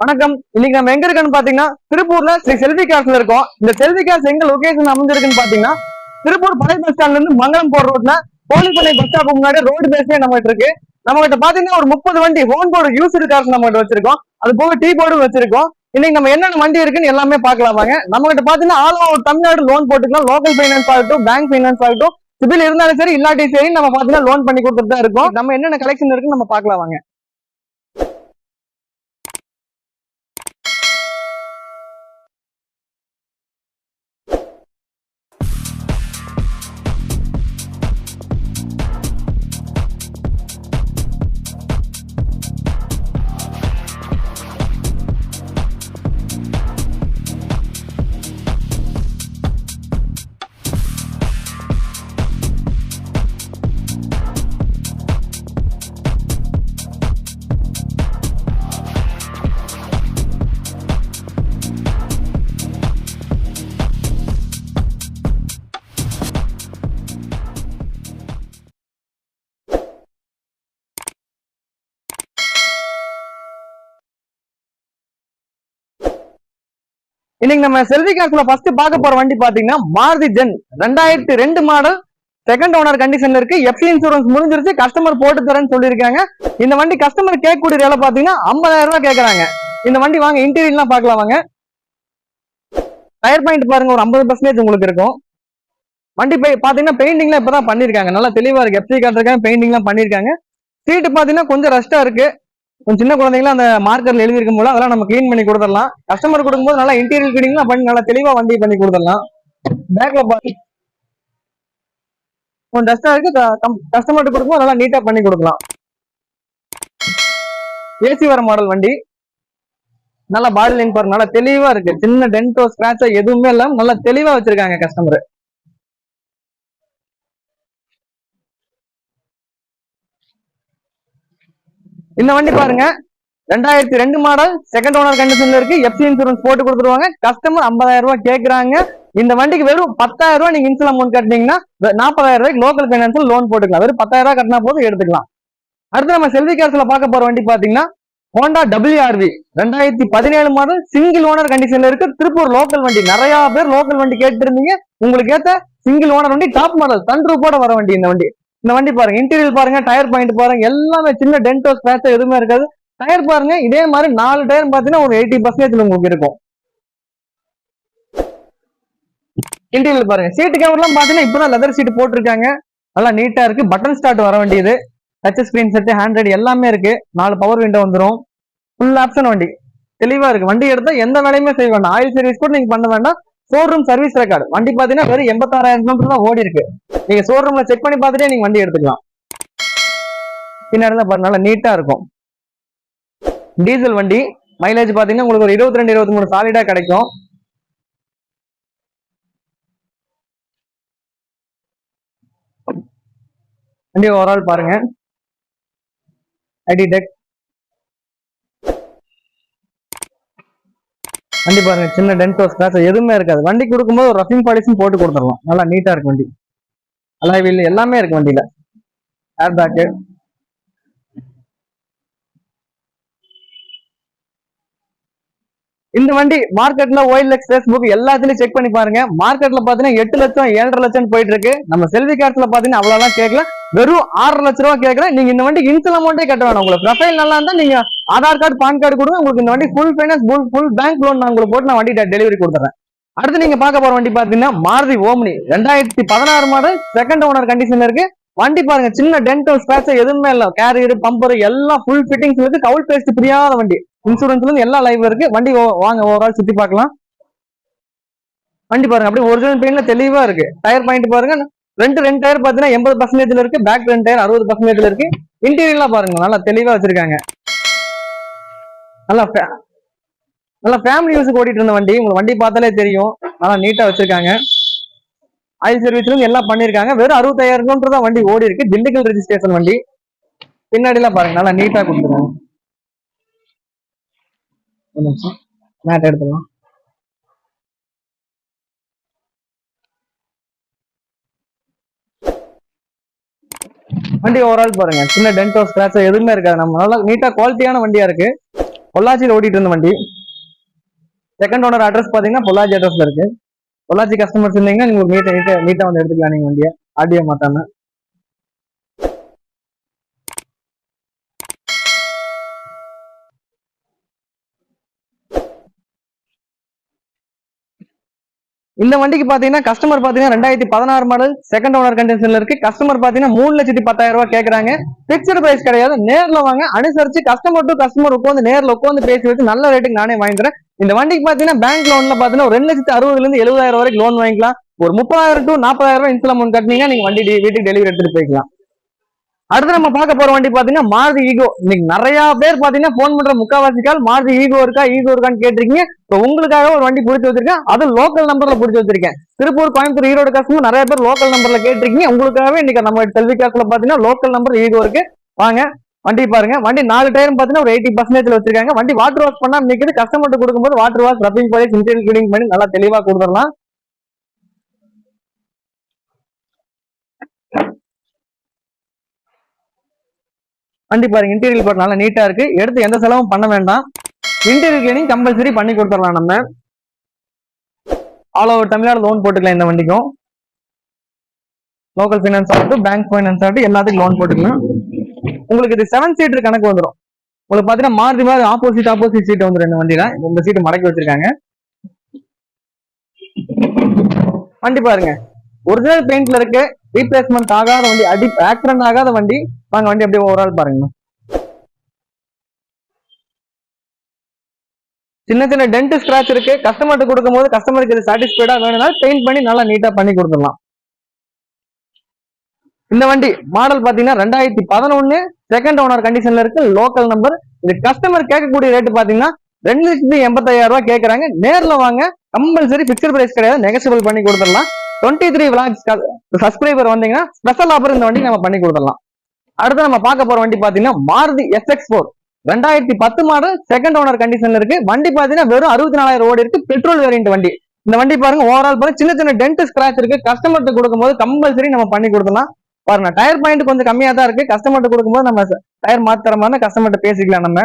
வணக்கம். இன்னைக்கு நம்ம எங்க இருக்குன்னு பாத்தீங்கன்னா திருப்பூர்ல ஸ்ரீ செல்வி கார்ஸ்ல இருக்கோம். இந்த செல்வி கார்ஸ் எங்க லொகேஷன் அமைஞ்சிருக்குன்னு பாத்தீங்கன்னா திருப்பூர் பழைய பஸ் ஸ்டாண்ட்ல இருந்து மங்கலம் போற ரோட்ல கோழிப்பண்ணை பஸ் ஸ்டாப் முன்னாடி ரோடு பேஸே நம்ம இருக்கு. நம்ம கிட்ட பாத்தீங்கன்னா ஒரு 30 வண்டி ஹோன் போர்டு யூஸ்டு கார்ஸ் நம்ம கிட்ட வச்சிருக்கோம். அது போக டீ போர்டும் வச்சிருக்கோம். இன்னைக்கு நம்ம என்னென்ன வண்டி இருக்குன்னு எல்லாமே பாக்கலாம் வாங்க. நம்ம கிட்ட பாத்தீங்கன்னா ஆல் ஓவர் தமிழ்நாடு லோன் போட்டுக்கலாம். லோக்கல் பைனான்ஸ் ஆகட்டும், பேங்க் பைனான்ஸ் ஆகட்டும், சிபில் இருந்தாலும் சரி இல்லாட்டி சரி நம்ம பாத்தீங்கன்னா லோன் பண்ணி கொடுத்துட்டு தான் இருக்கோம். நம்ம என்னென்ன கலெக்ஷன் இருக்குன்னு நம்ம பாக்கலாம் வாங்க. இன்னைக்கு நம்ம செல்வி கார்ஸ்ல ஃபர்ஸ்ட் பார்க்க போற வண்டி பாத்தீங்கன்னா Maruti Zen 2002 model second owner கண்டிஷன்ல இருக்கு. எஃப்சி இன்சூரன்ஸ் முடிஞ்சிருச்சு, கஸ்டமர் போட்டு தரேன்னு சொல்லியிருக்காங்க. இந்த வண்டி கஸ்டமர் கேட்கக்கூடிய விலை பாத்தீங்கன்னா 50,000 ரூபாய் கேட்கறாங்க. இந்த வண்டி வாங்க இன்டீரியர்லாம் பார்க்கலாம் வாங்க. டயர் பாயிண்ட் பாருங்க, ஒரு 50% உங்களுக்கு இருக்கும். வண்டி பாத்தீங்கன்னா பெயிண்டிங்லாம் இப்பதான் பண்ணிருக்காங்க, நல்லா தெளிவா இருக்கு. எஃப்சி காட்டுறதுக்காக பெயிண்டிங்லாம் பண்ணிருக்காங்க. சீட்டு பாத்தீங்கன்னா கொஞ்சம் ரஷ்டா இருக்கு. கொஞ்சம் சின்ன குழந்தைங்களா அந்த மார்க்கர்ல எழுதி இருக்கும் போது அதெல்லாம் நம்ம கிளீன் பண்ணி கொடுத்துடலாம். கஸ்டமர் கொடுக்கும்போது நல்லா இன்டீரியர் கிளீனிங்லாம் பண்ணி நல்லா தெளிவா வண்டி பண்ணி கொடுத்துடலாம். பேக்ல பாத்து கொஞ்சம் டஸ்டா இருக்கு, கஸ்டமர் கொடுக்கும்போது நல்லா நீட்டா பண்ணி கொடுக்கலாம். ஏசி வர மாடல் வண்டி, நல்லா பாடி லைன் பாருங்க, நல்லா தெளிவா இருக்கு. சின்ன டென்டோ ஸ்கிராச்சோ எதுவுமே இல்லாம நல்லா தெளிவா வச்சிருக்காங்க கஸ்டமர். இந்த வண்டி பாருங்க 2002 மாடல் செகண்ட் ஓனர் கண்டிஷன்ல இருக்கு. எஃப்சி இன்சூரன்ஸ் போட்டு கொடுத்துருவாங்க. கஸ்டமர் 50,000 ரூபாய் கேட்கறாங்க. இந்த வண்டிக்கு வெறும் 10,000 ரூபாய் நீங்க இன்சூரன்ஸ் அமௌண்ட் கட்டினீங்கன்னா 40,000 ரூபாய்க்கு லோக்கல் பைனான்ஸ்ல லோன் போட்டுக்கலாம். வெறும் 10,000 ரூபாய் கட்டினா போதும் எடுத்துக்கலாம். அடுத்து நம்ம செல்வி கார்ஸ்ல பார்க்க போற வண்டி பாத்தீங்கன்னா Honda WRV 2017 model single owner கண்டிஷன்ல இருக்கு. திருப்பூர் லோக்கல் வண்டி, நிறைய பேர் லோக்கல் வண்டி கேட்டு இருந்தீங்க. உங்களுக்கு ஏத்த சிங்கிள் ஓனர் வண்டி, டாப் மாடல் சன்ரூஃபோட வர வண்டி. இந்த வண்டி பாருங்க, இன்டீரியர் பாருங்க, டயர் பாயிண்ட் பாருங்க, எல்லாமே சின்ன டென்டோ ஸ்கிராச்சோ எதுவுமே இருக்காது. டயர் பாருங்க, இதே மாதிரி 4 டயர் பாத்தீங்கன்னா ஒரு 80% உங்களுக்கு இருக்கும். இன்டீரியர் பாருங்க, சீட்டு கவர்லாம் பாத்தீங்கன்னா இப்பதான் லெதர் சீட் போட்டிருக்காங்க, நல்லா நீட்டா இருக்கு. பட்டன் ஸ்டார்ட் வர வேண்டியது, டச் ஸ்கிரீன் செட், ஹேண்ட்ரைட் எல்லாமே இருக்கு. 4 பவர் விண்டோ வந்துடும். ஃபுல் ஆப்ஷன் வண்டி, தெளிவா இருக்கு. வண்டி எடுத்தா எந்த வேலையுமே செய்ய வேண்டாம். ஆயில் சர்வீஸ் கூட நீங்க பண்ண வேண்டாம். Showroom service record. வண்டி பாத்தீங்கன்னா வெறும் 86,000 கிலோமீட்டர் தான் ஓடி இருக்கு. நீங்க ஷோரூம்ல செக் பண்ணி பார்த்துட்டே நீங்க வண்டி எடுத்துக்கலாம். பின்னாடி தான் பாருங்க, நல்லா நீட்டா இருக்கும். டீசல் வண்டி, மைலேஜ் பாத்தீங்கன்னா உங்களுக்கு ஒரு 22-23 சாலிடா கிடைக்கும். வண்டி ஓவரால் பாருங்க, ஐடி டெக் வண்டி பாருங்க, சின்ன டென்டோ ஸ்கிராச் எதுவுமே இருக்காது. வண்டி கொடுக்கும்போது ஒரு ரஃபிங் பாலிஷும் போட்டு கொடுத்துடலாம். நல்லா நீட்டா இருக்கு வண்டி. அலாய் வீல் எல்லாமே இருக்கு வண்டியில. Air bag. இந்த வண்டி மார்க்கெட்ல OLX, Facebook எல்லாத்துலயும் செக் பண்ணி பாருங்க. மார்க்கெட்ல பாத்தீங்கன்னா 8 லட்சம் 7.5 லட்சம் போயிட்டு இருக்கு. நம்ம செல்வி கார்ஸ்ல பாத்தீங்கன்னா அவ்வளவுதான் கேட்கல, வெறும் 6.5 லட்சம் ரூபாய் கேட்கலாம். நீங்க இந்த வண்டி இன்சூரன்ஸ் அமௌண்டே கட்ட வேணாம். உங்களுக்கு ப்ரொஃபைல் நல்லா இருந்தா நீங்க ஆதார் கார்டு, பான் கார்டு கொடுங்க. உங்களுக்கு இந்த வண்டி full finance, full bank loan நான் உங்களுக்கு போட்டு நான் வண்டி டெலிவரி கொடுத்துறேன். அடுத்து நீங்க பார்க்க போற வண்டி பாத்தீங்கன்னா Maruti omni 2016 model second owner கண்டிஷன்ல இருக்கு. வண்டி பாருங்க, சின்ன டென்டோ ஸ்கிராட்ச் எதுவுமே இல்ல. கேரியர், பம்பர் எல்லாம் ஃபுல் ஃபிட்டிங்ஸ் இருக்கு. கவுல் பேஸ்ட் பிரியாத வண்டி. இன்சூரன்ஸ்ல இருந்து எல்லாம் லைவ்ல இருக்கு. வண்டி வாங்க ஓவரால் சுத்தி பார்க்கலாம். வண்டி பாருங்க, அப்படியே ஒரிஜினல் பெயிண்ட்ல தெளிவா இருக்கு. டயர் பாயிண்ட் பாருங்க, ரெண்டு டயர் பாத்தீங்கன்னா 80% இருக்கு. பேக் 2 டயர் 60% இருக்கு. இன்டீரியர்லாம் பாருங்க, நல்லா தெளிவா வச்சிருக்காங்க. நல்லா ஃபேமிலி யூஸுக்கு ஓடிட்டு இருந்த வண்டி, உங்களுக்கு வண்டி பார்த்தாலே தெரியும். நல்லா நீட்டா வச்சிருக்காங்க. ஆயில் சர்வீஸ்ல இருந்து எல்லாம் பண்ணிருக்காங்க. வெறும் 65,000 கிலோமீட்டர் தான் வண்டி ஓடி இருக்கு. திண்டுக்கல் ரெஜிஸ்ட்ரேஷன் வண்டி. பின்னாடி எல்லாம் பாருங்க, நல்லா நீட்டா கொடுத்துருக்காங்க. மேட் எடுத்துக்கலாம். வண்டி ஓவரால் பாருங்க, சின்ன டென்டோ ஸ்கிராச்சோ எதுவுமே இருக்காது. நம்ம நல்லா நீட்டா குவாலிட்டியான வண்டியா இருக்கு. பொள்ளாச்சியில் ஓடிட்டு இருந்த வண்டி. செகண்ட் ஓனர் அட்ரஸ் பாத்தீங்கன்னா பொள்ளாச்சி அட்ரஸ்ல இருக்கு. பொள்ளாச்சி கஸ்டமர்ஸ் இருந்தீங்கன்னா நீங்க நீட்டா வந்து எடுத்துக்கலாம் நீங்க வண்டியை ஆடியோ மாத்தாம. இந்த வண்டிக்கு பாத்தீங்கன்னா கஸ்டமர் பாத்தீங்கன்னா 2016 மாடல் செகண்ட் ஓனர் கண்டிஷன்ல இருக்கு. கஸ்டமர் பாத்தீங்கன்னா 3,10,000 ரூபாய் கேக்குறாங்க. பிக்சட் பிரைஸ் கிடையாது, நேர்ல வாங்க, அனுசரிச்சு கஸ்டமர் டு கஸ்டமர் உட்காந்து நேர்ல உட்காந்து பேசி வச்சு நல்ல ரேட்டுக்கு நானே வாங்கி தரேன். இந்த வண்டிக்கு பாத்தீங்கன்னா பேங்க் லோன்ல பாத்தீங்கன்னா 2,60,000 இருந்து 70,000 வரைக்கும் லோன் வாங்கிக்கலாம். ஒரு 30,000 டு 40,000 ரூபாய் இன்ஸ்டால் அமௌண்ட் கட்டினீங்க நீங்க வண்டி வீட்டுக்கு டெலிவரி எடுத்துட்டு போய்க்கலாம். அடுத்து நம்ம பார்க்க போற வண்டி பாத்தீங்கன்னா மாருதி ஈகோ. இன்னைக்கு நிறைய பேர் பாத்தீங்கன்னா போன் பண்ற முக்காவாசி கால் மாருதி ஈகோ இருக்கான்னு கேட்டிருக்கீங்க. இப்போ உங்களுக்காக ஒரு வண்டி பிடிச்சி வச்சிருக்கேன், அது லோக்கல் நம்பர்ல பிடிச்சி வச்சிருக்கேன். திருப்பூர், கோயம்புத்தூர், ஈரோடு கஸ்டமர் நிறைய பேர் லோக்கல் நம்பர்ல கேட்டிருக்கீங்க. உங்களுக்காகவே இன்னைக்கு நம்ம செல்வி காசுல பாத்தீங்கன்னா லோக்கல் நம்பர் ஈகோ இருக்கு. வாங்க வண்டி பாருங்க. வண்டி 4 டயரும் பாத்தீங்கன்னா ஒரு 80% வச்சிருக்காங்க. வண்டி வாட்டர் வாஷ் பண்ணா நிக்குது. கஸ்டமர் கொடுக்கும்போது water wash, rubbing polish, interior cleaning பண்ணி நல்லா தெளிவா கொடுத்துடலாம். வண்டி பாருங்க, இன்டீரியர் பார்ட் நல்லா நீட்டா இருக்கு. எடுத்து எந்த செலவும் பண்ண வேண்டாம். இன்டீரியர் கிளீனிங் கம்பல்சரி பண்ணி கொடுத்துடலாம். நம்ம ஆல் ஓவர் தமிழ்நாடு லோன் போட்டுக்கலாம். இந்த வண்டிக்கும் லோக்கல் ஃபைனான்ஸ் ஆகட்டும், பேங்க் ஃபைனான்ஸ் ஆகட்டும், எல்லாத்துக்கும் லோன் போட்டுக்கலாம். உங்களுக்கு இது 7 சீட்டர் கணக்கு வந்துடும். உங்களுக்கு பாத்தீங்கன்னா மாருதி மாதிரி ஆப்போசிட் சீட் வந்துடும். இந்த வண்டியில இந்த சீட்டு மடக்கி வச்சிருக்காங்க. வண்டி பாருங்க, ஒரிஜினல் பெயிண்ட்ல இருக்கு. ரீப்ளேஸ்மெண்ட் ஆகாத வண்டி, ஆக்சிடென்ட் ஆகாத வண்டி. வாங்க வண்டி அப்படியே ஓவரால் பாருங்க. சின்ன சின்ன டென்ட் ஸ்கிராச் இருக்கு. கஸ்டமர்கிட்ட கொடுக்கும் போது கஸ்டமருக்கு இது சாட்டிஸ்ஃபைடா வேணும்னா பெயிண்ட் பண்ணி நல்லா நீட்டா பண்ணி கொடுத்துடலாம். இந்த வண்டி மாடல் பாத்தீங்கன்னா 2011 செகண்ட் ஓனர் கண்டிஷன்ல இருக்கு. Local number. இது கஸ்டமர் கேட்கக்கூடிய ரேட் பாத்தீங்கன்னா 2,85,000 ரூபாய் கேட்கறாங்க. நேர்ல வாங்க, கம்பல்சரி பிக்சர் பிரைஸ் கிடையாது, நெகோஷியபிள் பண்ணி கொடுத்துடலாம். 23 விளாக்ஸ் சப்ஸ்கிரைபர் வந்தீங்கன்னா ஸ்பெஷல் ஆஃபர் இந்த வண்டி நம்ம பண்ணி கொடுத்துடலாம். அடுத்து நம்ம பார்க்க போற வண்டி பாத்தீங்கன்னா Maruti SX4 2010 model second owner கண்டிஷன்ல இருக்கு. வண்டி பாத்தீங்கன்னா வெறும் 64,000 ஓடி இருக்கு. பெட்ரோல் வேரியன்ட் வண்டி. இந்த வண்டி பாருங்க, ஓவரால் பாருங்க, சின்ன சின்ன டென்ட் ஸ்கிராச் இருக்கு. கஸ்டமர்கிட்ட கொடுக்கும்போது கம்பல்சரி நம்ம பண்ணி கொடுக்கலாம். பாருங்க, டயர் பாயிண்ட் கொஞ்சம் கம்மியா தான் இருக்கு. கஸ்டமர்கிட்ட கொடுக்கும்போது நம்ம டயர் மாத்திர மாதிரி கஸ்டமர்கிட்ட பேசிக்கலாம். நம்ம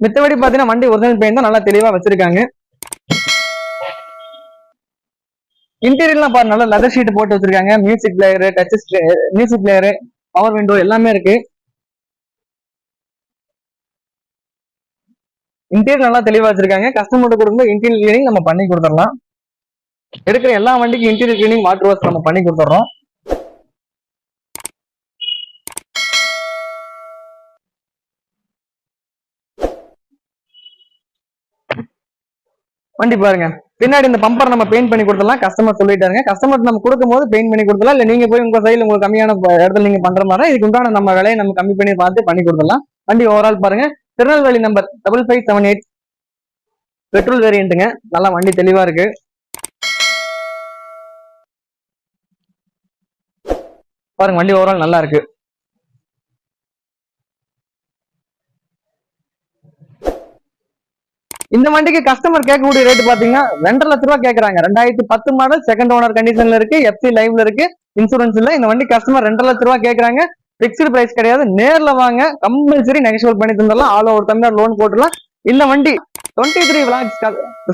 மித்தபடி பாத்தீங்கன்னா வண்டி ஒரிஜினல் பெயிண்ட் தான் நல்லா தெளிவா வச்சிருக்காங்க. இன்டீரியர்லாம் பாருங்க, நல்லா லெதர் ஷீட் போட்டு வச்சிருக்காங்க. Music player, music player, power window எல்லாமே இருக்கு. இன்டீரியர் நல்லா தெளிவா வச்சிருக்காங்க. கஸ்டமர் கொடுக்கும்போது இன்டீரியர் கிளீனிங் நம்ம பண்ணி கொடுத்துடலாம். எடுக்கிற எல்லா வண்டிக்கும் இன்டீரியர் கிளீனிங், வாட்டர் வாஷ் நம்ம பண்ணி கொடுத்துறோம். வண்டி பாருங்க, பின்னாடி இந்த பம்பர் நம்ம பெயிண்ட் பண்ணி கொடுத்துடலாம். கஸ்டமர் சொல்லிட்டாருங்க. கஸ்டமர் நம்ம கொடுக்கும்போது பெயிண்ட் பண்ணி கொடுத்துடலாம். இல்ல நீங்க போய் உங்க சைடுல உங்களுக்கு கம்மியான இடத்துல நீங்க பண்ற மாதிரி இதுக்கு உண்டான நம்ம விலையை நம்ம கம்மி பண்ணி பார்த்து பண்ணி கொடுத்துடலாம். வண்டி ஓவரால் பாருங்க, திருநெல்வேலி நம்பர் 5578 பெட்ரோல் வேரியன்ட்டுங்க. நல்லா வண்டி தெளிவா இருக்கு. பாருங்க, வண்டி ஓவரால் நல்லா இருக்கு. இந்த வண்டிக்கு கஸ்டமர் கேட்கக்கூடிய ரேட் பாத்தீங்கன்னா 2.5 லட்ச ரூபாய் கேட்கறாங்க. 2010 மாடல் செகண்ட் ஓனர் கண்டிஷன்ல இருக்கு. FC லைவ்ல இருக்கு, இன்சூரன்ஸ் இல்ல. இந்த வண்டி கஸ்டமர் 2.5 லட்ச ரூபாய் கேட்கறாங்க. பிக்ஸ்டு பிரைஸ் கிடையாது, நேர்ல வாங்க, கம்பல்சரி நெகோஷியபிள் பண்ணி தந்துடலாம். ஆல் ஓவர் தமிழ்நாடு லோன் போட்டுலாம். இந்த வண்டி 23 விளாக்ஸ்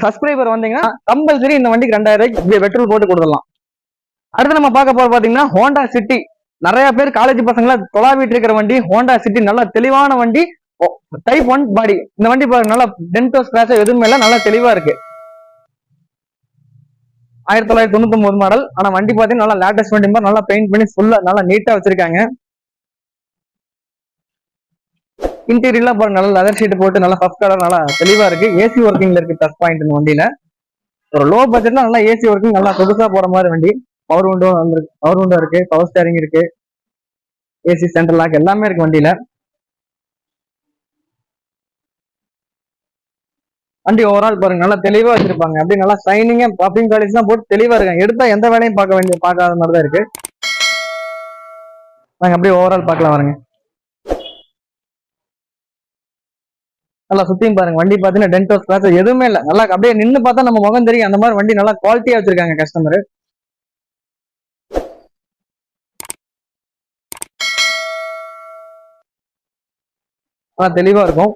சப்ஸ்கிரைபர் வந்தீங்கன்னா கம்பல்சரி இந்த வண்டிக்கு 2,000 ரூபாய்க்கு பெட்ரோல் போட்டு கொடுத்துடலாம். அடுத்து நம்ம பார்க்க போற பாத்தீங்கன்னா ஹோண்டா சிட்டி. நிறைய பேர் காலேஜ் பசங்கள தொலாவிட்டு இருக்கிற வண்டி ஹோண்டா சிட்டி. நல்ல தெளிவான வண்டி, டைப் 1 பாடி. இந்த வண்டி பாருங்க, நல்லா டென்டோ ஸ்கிராச் எதுவுமே இல்ல, நல்லா தெளிவா இருக்கு. 1999 மாடல். ஆனா வண்டி பாத்தீங்கன்னா நல்லா லேட்டஸ்ட் வண்டி மாதிரி நல்லா பெயிண்ட் பண்ணி ஃபுல்லா நல்லா நீட்டா வச்சிருக்காங்க. இன்டீரியர்லாம் பாருங்க, நல்லா லெதர் ஷீட் போட்டு நல்லா ஃபர்ஸ்ட் கலர் நல்லா தெளிவா இருக்கு. ஏசி ஒர்க்கிங்ல இருக்கு. பிளஸ் பாயிண்ட் இந்த வண்டியில ஒரு லோ பட்ஜெட்ல நல்லா ஏசி ஒர்க்கிங், நல்லா சொகுசா போற மாதிரி வண்டி. பவர் விண்டோ இருக்கு, பவர் ஸ்டேரிங் இருக்கு, ஏசி சென்ட்ரல் லாக் எல்லாமே இருக்கு வண்டியில. வண்டி ஓவரால் பாருங்க, நல்லா தெளிவா வச்சிருப்பாங்க. அப்படியே நல்லா ஷைனிங்கா பப்பிங் காலேஜ் தான் போட்டு தெளிவா இருக்காங்க. எடுத்தா எந்த வேலையும் பார்க்காத மாதிரி தான் இருக்கு. நாங்க அப்படியே ஓவரால் பார்க்கலாம் வாருங்க. நல்லா சுத்தியும் பாருங்க. வண்டி பாத்தீங்கன்னா டென்டோ ஸ்கிராச் எதுவுமே இல்ல. நல்லா அப்படியே நின்னு பார்த்தா நம்ம முகம் தெரியும். அந்த மாதிரி வண்டி நல்லா குவாலிட்டியா வச்சிருக்காங்க கஸ்டமர். தெளிவா இருக்கும்.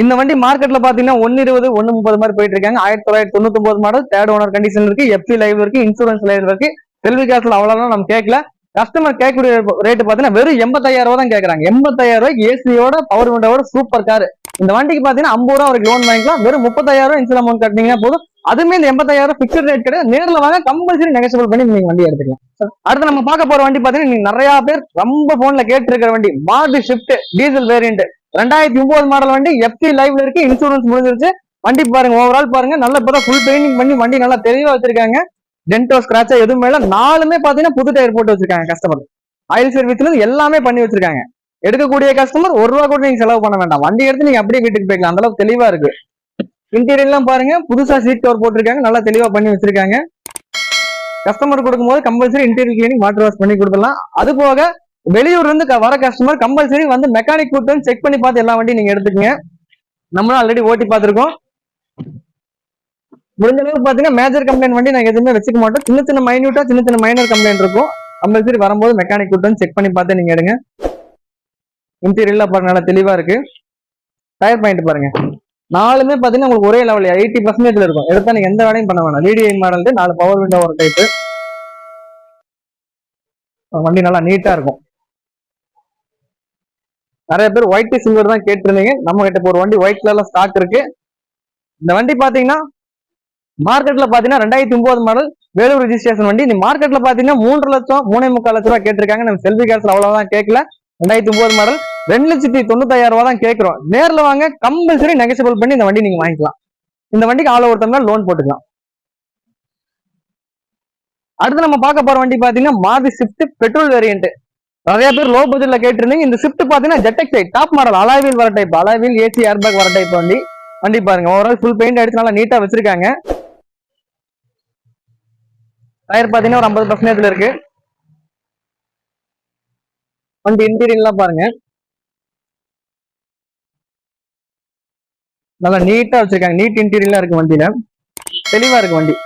இந்த வண்டி மார்க்கெட்ல பாத்தீங்கன்னா 120 130 மாதிரி போயிட்டு இருக்காங்க. 1999 மாடல், தேர்ட் ஓனர் கண்டிஷன் இருக்கு, எஃப்சி லைவ் இருக்கு, இன்சூரன்ஸ் லைவ் இருக்கு. செல்வி காசுல அவ்வளவு நம்ம கேட்கல. கஸ்டமர் கேட்கக்கூடிய ரேட் பாத்தீங்கன்னா வெறும் 85,000 ரூபாய் தான் கேட்கறாங்க. 85,000 ரூபாய்க்கு ஏசியோட பவர் விண்டோட சூப்பர் கார். இந்த வண்டிக்கு பாத்தீங்கன்னா 50 ரூபா வரைக்கும் லோன் வாங்கிக்கலாம். வெறும் 30,000 ரூபாய் இன்சூரன்ஸ் அமௌண்ட் கட்டினீங்கன்னா போதும். அதுமே இந்த 85,000 பிக்சட் ரேட் கிடையாது. நேரில் வாங்க, கம்பல்சரி நெகோசியபிள் பண்ணி நீங்க வண்டி எடுத்துக்கலாம். அடுத்து நம்ம பார்க்க போற வண்டி பாத்தீங்கன்னா நீங்க நிறைய பேர் ரொம்ப போன்ல கேட்டு இருக்கிற வண்டி Maruti shift diesel variant. 2009 model வண்டி, எஃப்சி லைவ்ல இருக்கு, இன்சூரன்ஸ் முடிஞ்சிருச்சு. வண்டி பாருங்க, ஓவரால் பாருங்க, நல்லா இப்பதான் ஃபுல் பெயிண்டிங் பண்ணி வண்டி நல்லா தெளிவா வச்சிருக்காங்க. டென்டோ ஸ்கிராச்சா எதுவுமே இல்ல. நாலுமே பாத்தீங்கன்னா புது டயர் போட்டு வச்சிருக்காங்க கஸ்டமர். ஆயில் சர்வீஸ்ல இருந்து எல்லாமே பண்ணி வச்சிருக்காங்க. எடுக்கக்கூடிய கஸ்டமர் 1 ரூபா கூட நீங்க செலவு பண்ண வேண்டாம். வண்டி எடுத்து நீங்க அப்படியே வீட்டுக்கு போய்க்கலாம். அந்த அளவுக்கு தெளிவா இருக்கு. இன்டீரியர் எல்லாம் பாருங்க, புதுசா சீட் கவர் போட்டிருக்காங்க, நல்லா தெளிவா பண்ணி வச்சிருக்காங்க. கஸ்டமர் கொடுக்கும்போது compulsory interior cleaning, water wash பண்ணி கொடுத்துடலாம். அது போக வெளியூர்ல இருந்து வர கஸ்டமர் கம்பல்சரி வந்து மெக்கானிக் கூட்டு வந்து செக் பண்ணி பார்த்து எல்லா வண்டியும் நீங்க எடுத்துக்கங்க. நம்மளும் ஆல்ரெடி ஓட்டி பார்த்திருக்கோம். முடிஞ்ச அளவுக்கு பாத்தீங்கன்னா மேஜர் கம்ப்ளைண்ட் வண்டி நாங்க எதுவுமே வச்சுக்க மாட்டோம். சின்ன சின்ன மைன்யூட்டா, சின்ன சின்ன மைனர் கம்ப்ளைண்ட் இருக்கும். கம்பல்சரி வரும்போது மெக்கானிக் கூட்டு வந்து செக் பண்ணி பார்த்து நீங்க எடுங்க. இன்டீரியர்ல பாருங்க, நல்லா தெளிவா இருக்கு. டயர் பாயிண்ட் பாருங்க, நாலுமே பாத்தீங்கன்னா உங்களுக்கு ஒரே லெவல் 80% இருக்கும். எடுத்தா நீங்க எந்த வேலையும் பண்ண வேணாம். VDI மாடல், 4 பவர் விண்டோ ஒரு டைப். வண்டி நல்லா நீட்டா இருக்கும். நிறைய பேர் ஒயிட் சில்வர் தான் கேட்டிருந்தீங்க. நம்ம கிட்ட இப்போ ஒரு வண்டி ஒயிட் கலர்ல ஸ்டாக் இருக்கு. இந்த வண்டி பாத்தீங்கன்னா மார்க்கெட்ல பாத்தீங்கன்னா 2009 மாடல், வேலூர் ரெஜிஸ்ட்ரேஷன் வண்டி. இந்த மார்க்கெட்ல பாத்தீங்கன்னா 3 லட்சம் 3.25 லட்சம் ரூபாய் கேட்டிருக்காங்க. நம்ம செல்வி காசுல அவ்வளவுதான் கேட்கல. 2009 மாடல் 2,95,000 ரூபாய் தான் கேட்கிறோம். நேர்ல வாங்க, கம்பல்சரி நெகோசியபிள் பண்ணி இந்த வண்டி நீங்க வாங்கிக்கலாம். இந்த வண்டிக்கு ஆல் ஓவர் தமிழ் லோன் போட்டுக்கலாம். அடுத்து நம்ம பார்க்க போற வண்டி பாத்தீங்கன்னா மாருதி ஸ்விஃப்ட் பெட்ரோல் வேரியன்ட். நிறைய பேர் லோ பட்ஜெட்ல கேட்டிருந்தீங்க. இந்த ஸ்விஃப்ட் பாத்தீங்கன்னா ZXi டாப் மாடல், அலாய்வீல் வர டைப், அலாய்வீல் ஏசி ஏர்பேக் வர டைப் வண்டி. வண்டி பாருங்க, ஓவரால் ஃபுல் பெயிண்ட் அடிச்சு நல்லா நீட்டா வச்சிருக்காங்க. டயர் பாத்தீங்கன்னா ஒரு 50% இருக்கு. வண்டி இன்டீரியர்லாம் பாருங்க, நல்லா நீட்டா வச்சிருக்காங்க. நீட் இன்டீரியர்லாம் இருக்கு வண்டியில, தெளிவா இருக்கு வண்டி.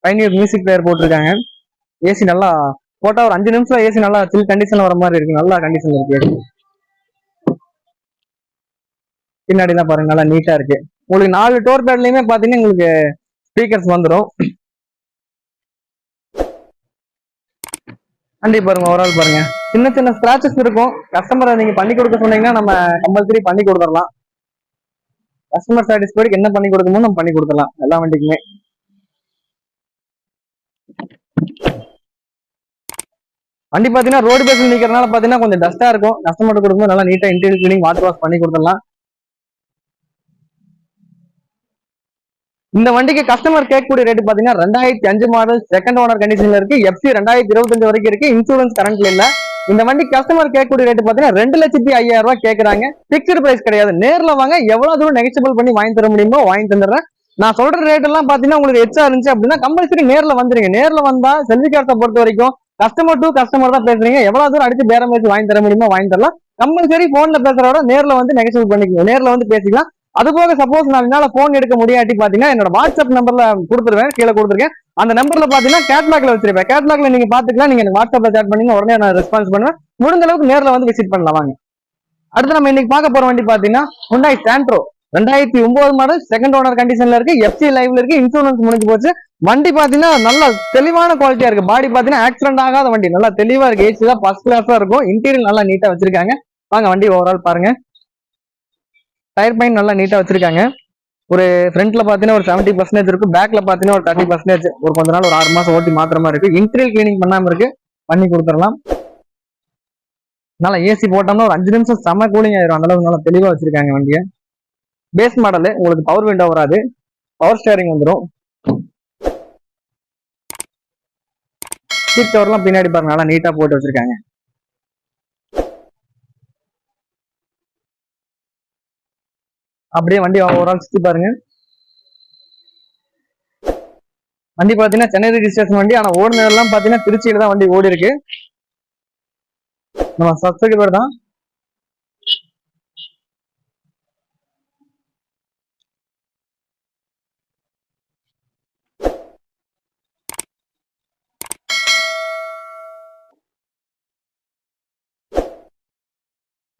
பைனியர் மியூசிக் பிளேயர் போட்டிருக்காங்க. ஏசி நல்லா போட்டா ஒரு 5 நிமிஷம் ஏசி நல்லா சில் கண்டிஷன்ல வர மாதிரி இருக்கு. நல்லா கண்டிஷன் இருக்கு. பின்னாடி தான் பாருங்க, நல்லா நீட்டா இருக்கு. உங்களுக்கு 4 டோர் பேட்லயுமே பாத்தீங்கன்னா உங்களுக்கு ஸ்பீக்கர்ஸ் வந்துடும். வண்டி பாருங்க, ஓவரால் பாருங்க, சின்ன சின்ன ஸ்கிராச்சஸ் இருக்கும். கஸ்டமரை நீங்க பண்ணி கொடுக்க சொன்னீங்கன்னா நம்ம கம்பல்சரி பண்ணி கொடுத்துடலாம். கஸ்டமர் சாட்டிஸ்ஃபைடுக்கு என்ன பண்ணி கொடுக்கணுமோ நம்ம பண்ணி கொடுத்துடலாம் எல்லா வண்டிக்குமே. வண்டி பாத்தீங்கன்னா ரோடு பேஸ்ல நிக்கிறதுனால பாத்தீங்கன்னா கொஞ்சம் டஸ்டா இருக்கும். கஸ்டமர் கொடுக்கும்போது நல்லா நீட்டா இன்டீரியர் கிளீனிங், வாட்டர் வாஷ் பண்ணி கொடுத்துடலாம். இந்த வண்டிக்கு கஸ்டமர் கேட்கக்கூடிய ரேட் பாத்தீங்கன்னா 2005 மாடல், செகண்ட் ஓனர் கண்டிஷன்ல இருக்கு. எஃப்சி 2025 வரைக்கும் இருக்கு. இன்சூரன்ஸ் கரண்ட்ல இல்ல. இந்த வண்டி கஸ்டமர் கேட்கக்கூடிய ரேட் பாத்தீங்கன்னா 2,05,000 ரூபாய் கேட்கறாங்க. பிக்ஸ்டு பிரைஸ் கிடையாது. நேர்ல வாங்க, எவ்வளவு தூரம் நெகோசியபிள் பண்ணி வாங்கி தர முடியுமோ வாங்கி தந்துடுறேன். நான் சொல்ற ரேட் எல்லாம் பாத்தீங்கன்னா உங்களுக்கு எச்சா இருந்துச்சு அப்படின்னா கம்பல்சரி நேர்ல வந்துருங்க. நேர்ல வந்தா செல்வி கார்ஸை பொறுத்த வரைக்கும் கஸ்டமர் டு கஸ்டமர் தான் பேசுறீங்க. எவ்வளவு தூரம் அடிச்சு பேரம் பேசி வாங்கி தர முடியுமோ வாங்கி தரலாம். கம்பல்சரி போன்ல பேசுறத நேர்ல வந்து நெகோசியபிள் பண்ணிக்கணும். நேர்ல வந்து பேசிக்கலாம். அது போக சப்போஸ் நான் என்னால போன் எடுக்க முடியாட்டி பாத்தீங்கன்னா என்னோட வாட்ஸ்அப் நம்பர்ல கொடுத்துருவேன், கீழே கொடுத்துருக்கேன். அந்த நம்பர்ல பாத்தீங்கன்னா கேட்லாக்ல வச்சிருப்பேன். கேட்லாக்ல நீங்க பாத்துக்கலாம். நீங்க வாட்ஸ்அப்ல சேட் பண்ணீங்க, உடனே நான் ரெஸ்பான்ஸ் பண்ணுவேன். முடிஞ்ச அளவுக்கு நேர்ல வந்து விசிட் பண்ணலாம் வாங்க. அடுத்து நம்ம இன்னைக்கு பார்க்க போற வண்டி பாத்தீங்கன்னா Hyundai Santro 2009 model, second owner கண்டிஷன்ல இருக்கு. எஃப்சி லைவ்ல இருக்கு. இன்சூரன்ஸ் முடிஞ்சு போச்சு. வண்டி பாத்தீங்கன்னா நல்ல தெளிவான குவாலிட்டியா இருக்கு. பாடி பாத்தீங்கன்னா ஆக்சிடென்ட் ஆகாத வண்டி, நல்லா தெளிவா இருக்கு. ஏசி தான் ஃபர்ஸ்ட் கிளாஸா இருக்கும். இன்டீரியர் நல்லா நீட்டா வச்சிருக்காங்க. வாங்க வண்டி ஓவரால் பாருங்க. டயர் பாயிண்ட் நல்லா நீட்டா வச்சிருக்காங்க. ஒரு ஃப்ரண்ட்ல பாத்தீங்கன்னா ஒரு 70% இருக்கு. பேக்ல பாத்தீங்கன்னா ஒரு 30%. ஒரு கொஞ்ச நாள் ஒரு 6 மாசம் ஓட்டி மாத்திர மாதிரி இருக்கு. இன்டீரியர் கிளீனிங் பண்ணாம இருக்கு, பண்ணி கொடுத்துடலாம். நல்லா ஏசி போட்டோம்னா ஒரு 5 நிமிஷம் செம கூலிங் ஆயிரும். அந்த அளவுக்கு நல்லா தெளிவா வச்சிருக்காங்க வண்டியை. பேஸ் மாடல், உங்களுக்கு பவர் விண்டோ வராது, பவர் ஸ்டேரிங் வந்துடும். சீட் கவர்லாம் பின்னாடி பாருங்க, நல்லா நீட்டா போட்டு வச்சிருக்காங்க. அப்படியே வண்டி ஓவரால் சுத்தி பாருங்க. வண்டி பாத்தீங்கன்னா சென்னை ரெஜிஸ்ட்ரேஷன் வண்டி. ஆனா ஓடுனது எல்லாம் பாத்தீங்கன்னா திருச்சியில தான் வண்டி ஓடி இருக்கு. நம்ம சப்ஸ்கிரைபர் தான்.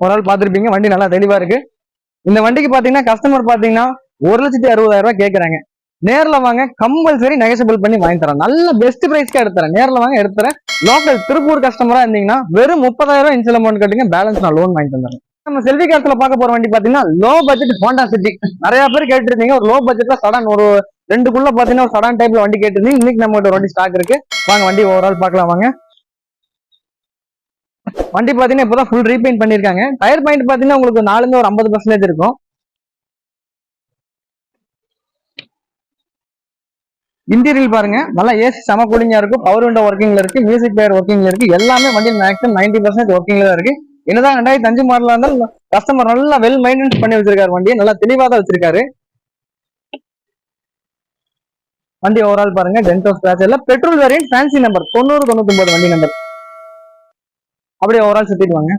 ஒரு ஆள் பார்த்துருப்பீங்க. வண்டி நல்லா தெளிவா இருக்கு. இந்த வண்டிக்கு பாத்தீங்கன்னா கஸ்டமர் பாத்தீங்கன்னா 1,60,60,000 ரூபாய் கேட்கறாங்க. நேர்ல வாங்க, கம்பல்சரி நெகோஷியபிள் பண்ணி வாங்கி தரேன். நல்ல பெஸ்ட் பிரைஸ்க்கு எடுத்துறேன். நேர்ல வாங்க எடுத்துறேன். லோக்கல் திருப்பூர் கஸ்டமரா இருந்தீங்கன்னா வெறும் 30,000 இன்சியல் அமௌண்ட் கட்டுங்க, பேலன்ஸ் நான் லோன் வாங்கி தந்துறேன். நம்ம செல்வி கார்ஸ்ல பார்க்க போற வண்டி பாத்தீங்கன்னா லோ பட்ஜெட் ஹோண்டா சிட்டி. நிறைய பேர் கேட்டிருந்தீங்க ஒரு லோ பட்ஜெட்ல சடான் ஒரு 2க்குள்ள பாத்தீங்கன்னா ஒரு சடான் டைப்ல வண்டி கேட்டிருந்தீங்க. இன்னைக்கு நம்ம ஒரு வண்டி ஸ்டாக் இருக்கு. வாங்க வண்டி ஓவரால் பார்க்கலாம் வாங்க. வண்டி பாத்தீங்கன்னா இப்பதான் ஃபுல் ரீபெயிண்ட் பண்ணிருக்காங்க. டயர் பாயிண்ட் பாத்தீங்கன்னா உங்களுக்கு 4 ஒரு 50% இருக்கும். இன்டீரியல் பாருங்க, நல்லா ஏசி செம கூலிங்கா இருக்கும். பவர் விண்டோ ஒர்க்கிங்ல இருக்கு, மியூசிக் பிளேயர் ஒர்க்கிங்ல இருக்கு. எல்லாமே வண்டியில் மேக்ஸிமம் 90% ஒர்க்கிங்ல தான் இருக்கு. என்னதான் 2005 மாடலா இருந்தாலும் கஸ்டமர் நல்லா வெல் மெயின்டெனன்ஸ் பண்ணி வச்சிருக்காரு. வண்டியை நல்லா தெளிவா தான் வச்சிருக்காரு. வண்டி ஓவரால் பாருங்க, டென்டோ ஸ்கிராட்ச் இல்ல. பெட்ரோல் வேரியன்ட் ஃபேன்சி நம்பர் 9099 வண்டி நம்பர். அப்படியே ஓவரால் சுத்திட்டு வாங்க.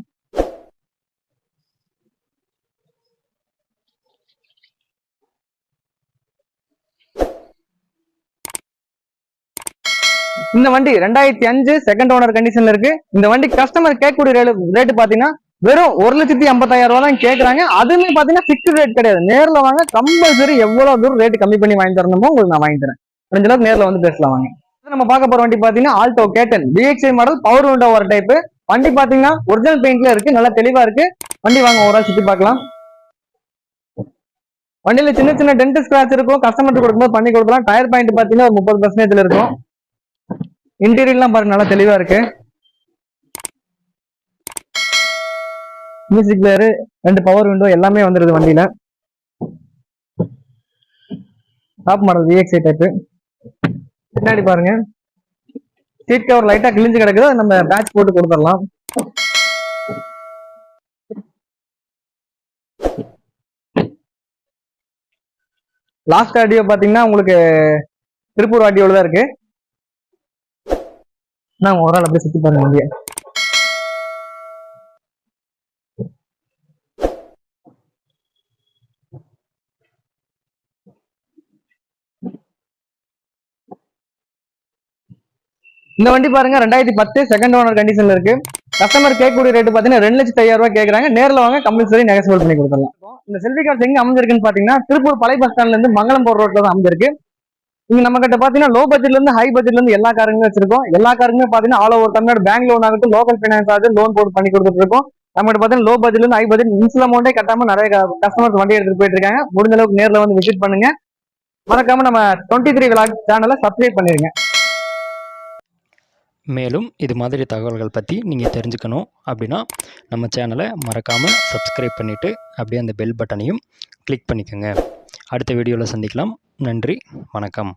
இந்த வண்டி 2005 செகண்ட் ஓனர் கண்டிஷன்ல இருக்கு. இந்த வண்டி கஸ்டமர் கேட்கக்கூடிய ரேட்டு பாத்தீங்கன்னா வெறும் 1,50,000 ரூபாய் தான் கேட்கறாங்க. அதுவுமே பாத்தீங்கன்னா பிக்ஸ்ட் ரேட் கிடையாது. நேர்ல வாங்க, கம்பல்சரி எவ்வளவு தூரம் ரேட் கம்மி பண்ணி வாங்கி தரணுமோ உங்களுக்கு நான் வாங்கி தரேன். முடிஞ்ச அளவுக்கு நேர்ல வந்து பேசலாம் வாங்க. நம்ம பார்க்க போற வண்டி பாத்தீங்கன்னா Alto K10 DXi model, power window ஒரு டைப். வண்டி பாத்தீங்கன்னா ஒரிஜினல் பெயிண்ட்ல இருக்கு, நல்லா தெளிவா இருக்கு. வண்டி வாங்க ஒரு சுத்தி பார்க்கலாம். வண்டியில சின்ன சின்ன டென்ட் ஸ்கிராட்ச் இருக்கும், கஸ்டமர் கொடுக்கும்போது பண்ணி கொடுக்கலாம். டயர் பாயிண்ட் பாத்தீங்கன்னா ஒரு 30% இருக்கும். இன்டீரியர்லாம் பாருங்க, நல்லா தெளிவா இருக்கு. மியூசிக் பிளேயர், 2 பவர் விண்டோ எல்லாமே வந்துருது வண்டியில. Top model VXi type. பின்னாடி பாருங்க, சீட் கவர் லைட்டா கிழிஞ்சு கிடக்குது, நம்ம பேட்ச் போட்டு கொடுத்துடலாம். லாஸ்ட் ஆடியோ பாத்தீங்கன்னா உங்களுக்கு திருப்பூர் ஆடியோல தான் இருக்கு. நான் ஒரு ஆள் அப்படியே சுத்தி பாருங்க வண்டியை. இந்த வண்டி பாருங்க 2010 செகண்ட் ஓனர் கண்டிஷன்ல இருக்கு. கஸ்டமர் கேட்கக்கூடிய ரேட்டு பாத்தீங்கன்னா 2,05,000 ரூபாய் கேட்கறாங்க. நேரில் வாங்க, கம்பல்சரி நெகோஷியபிள் பண்ணி கொடுத்துடலாம். இந்த செல்வி கார்ஸ் எங்க அமைஞ்சிருக்குன்னு பாத்தீங்கன்னா திருப்பூர் பழைய பஸ் ஸ்டாண்ட்ல இருந்து மங்களம் போற ரோட்ல தான் அமைஞ்சிருக்கு. இங்க நம்ம கிட்ட பாத்தீங்கன்னா லோ பட்ஜெட்ல இருந்து ஹை பட்ஜெட்ல இருந்து எல்லா காருமே வச்சிருக்கோம். எல்லா காருமே பாத்தீங்கன்னா all over Tamil Nadu bank loan ஆகட்டும், லோக்கல் ஃபைனான்ஸ் ஆகட்டும் லோன் போட்டு பண்ணி கொடுத்துட்டு இருக்கோம். நம்ம கிட்ட பாத்தீங்கன்னா லோ பட்ஜெட்ல இருந்து ஹை பட்ஜெட் இன்சியல் அமௌண்டே கட்டாம நிறைய கஸ்டமர்ஸ் வண்டி எடுத்துட்டு போயிட்டு இருக்காங்க. முடிஞ்ச அளவுக்கு நேரில் வந்து விசிட் பண்ணுங்க. மறக்காம நம்ம 23 விளாக் சேனலை சப்ஸ்கிரைப் பண்ணிருங்க. மேலும் இது மாதிரி தகவல்கள் பற்றி நீங்கள் தெரிஞ்சுக்கணும் அப்படின்னா நம்ம சேனலை மறக்காமல் சப்ஸ்கிரைப் பண்ணிவிட்டு அப்படியே அந்த பெல் பட்டனையும் கிளிக் பண்ணிக்கோங்க. அடுத்த வீடியோவில் சந்திக்கலாம். நன்றி, வணக்கம்.